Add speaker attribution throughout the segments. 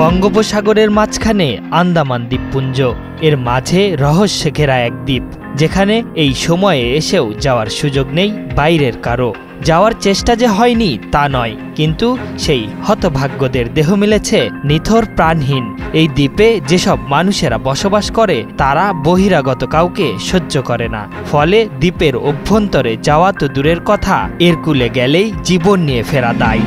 Speaker 1: বঙ্গোপসাগরের মাঝখানে আন্দামান দ্বীপপুঞ্জ, এর মাঝে রহস্যে ঘেরা এক দ্বীপ, যেখানে এই সময়ে এসেও যাওয়ার সুযোগ নেই বাইরের কারো। যাওয়ার চেষ্টা যে হয়নি তা নয়, কিন্তু সেই হতভাগ্যদের দেহ মিলেছে নিথর প্রাণহীন। এই দ্বীপে যেসব মানুষেরা বসবাস করে তারা বহিরাগত কাউকে সহ্য করে না, ফলে দ্বীপের অভ্যন্তরে যাওয়া তো দূরের কথা, এর কূলে গেলেই জীবন নিয়ে ফেরা দায়।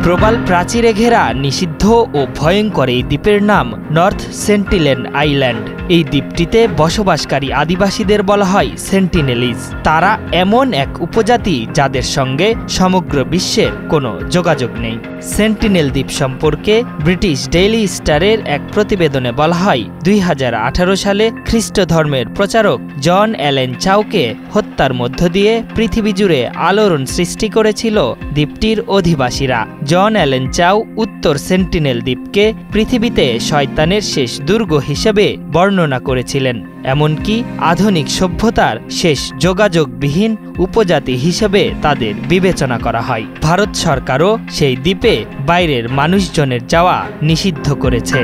Speaker 1: প্রবাল প্রাচীরে ঘেরা নিষিদ্ধ ও ভয়ঙ্কর এই দ্বীপের নাম নর্থ সেন্টিনেল আইল্যান্ড। এই দ্বীপটিতে বসবাসকারী আদিবাসীদের বলা হয় সেন্টিনেলিজ। তারা এমন এক উপজাতি যাদের সঙ্গে সমগ্র বিশ্বের কোনো যোগাযোগ নেই। সেন্টিনেল দ্বীপ সম্পর্কে ব্রিটিশ ডেইলি স্টারের এক প্রতিবেদনে বলা হয়, 2018 সালে খ্রিস্ট ধর্মের প্রচারক জন অ্যালেন চাউকে হত্যার মধ্য দিয়ে পৃথিবী জুড়ে আলোড়ন সৃষ্টি করেছিল দ্বীপটির অধিবাসীরা। জন অ্যালেন চাউ উত্তর সেন্টিনেল দ্বীপকে পৃথিবীতে শয়তানের শেষ দুর্গ হিসেবে বর্ণনা করেছিলেন, এমনকি আধুনিক সভ্যতার শেষ যোগাযোগবিহীন উপজাতি হিসেবে তাদের বিবেচনা করা হয়। ভারত সরকারও সেই দ্বীপে বাইরের মানুষজনের যাওয়া নিষিদ্ধ করেছে।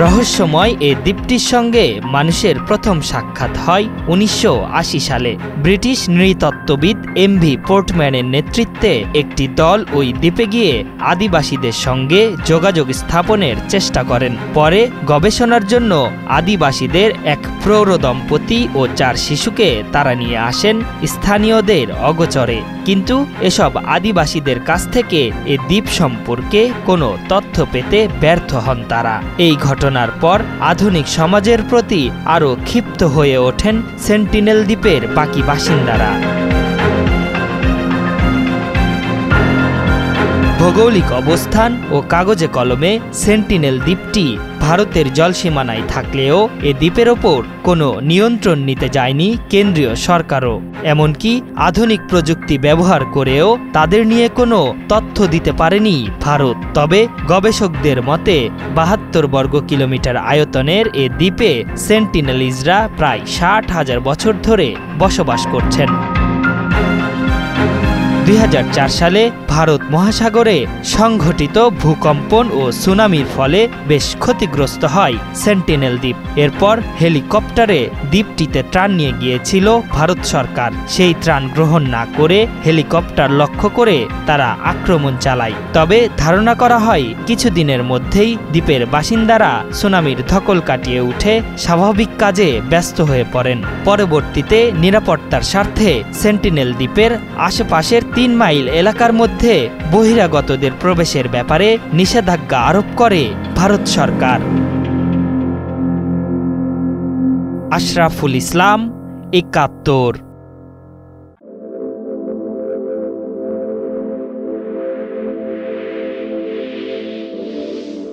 Speaker 1: রহস্যময় এই দ্বীপটির সঙ্গে মানুষের প্রথম সাক্ষাৎ হয় 1980 সালে। ব্রিটিশ নৃতত্ত্ববিদ এমভি পোর্টম্যানের নেতৃত্বে একটি দল ওই দ্বীপে গিয়ে আদিবাসীদের সঙ্গে যোগাযোগ স্থাপনের চেষ্টা করেন। পরে গবেষণার জন্য আদিবাসীদের এক প্রৌঢ় দম্পতি ও 4 শিশুকে তারা নিয়ে আসেন স্থানীয়দের অগোচরে, কিন্তু এসব আদিবাসীদের কাছ থেকে এ দ্বীপ সম্পর্কে কোনো তথ্য পেতে ব্যর্থ হন তারা। এই ঘটনার পর আধুনিক সমাজের প্রতি আরও ক্ষিপ্ত হয়ে ওঠেন সেন্টিনেল দ্বীপের বাকি বাসিন্দারা। ভৌগোলিক অবস্থান ও কাগজে কলমে সেন্টিনেল দ্বীপটি ভারতের জলসীমানায় থাকলেও এ দ্বীপের ওপর কোনো নিয়ন্ত্রণ নিতে যায়নি কেন্দ্রীয় সরকারও। এমনকি আধুনিক প্রযুক্তি ব্যবহার করেও তাদের নিয়ে কোনো তথ্য দিতে পারেনি ভারত। তবে গবেষকদের মতে 72 বর্গ কিলোমিটার আয়তনের এ দ্বীপে সেন্টিনেলিজরা প্রায় 60,000 বছর ধরে বসবাস করছেন। 2004 সালে ভারত মহাসাগরে সংঘটিত ভূকম্পন ও সুনামির ফলে বেশ ক্ষতিগ্রস্ত হয় সেন্টিনেল দ্বীপ। এরপর হেলিকপ্টারে দ্বীপটিতে ত্রাণ নিয়ে গিয়েছিল ভারত সরকার। সেই ত্রাণ গ্রহণ না করে হেলিকপ্টার লক্ষ্য করে তারা আক্রমণ চালায়। তবে ধারণা করা হয় কিছুদিনের মধ্যেই দ্বীপের বাসিন্দারা সুনামির ধকল কাটিয়ে উঠে স্বাভাবিক কাজে ব্যস্ত হয়ে পড়েন। পরবর্তীতে নিরাপত্তার স্বার্থে সেন্টিনেল দ্বীপের আশেপাশের 3 মাইল এলাকার মধ্যে বহিরাগতদের প্রবেশের ব্যাপারে নিষেধাজ্ঞা আরোপ করে ভারত সরকার। আশরাফুল ইসলাম, 71।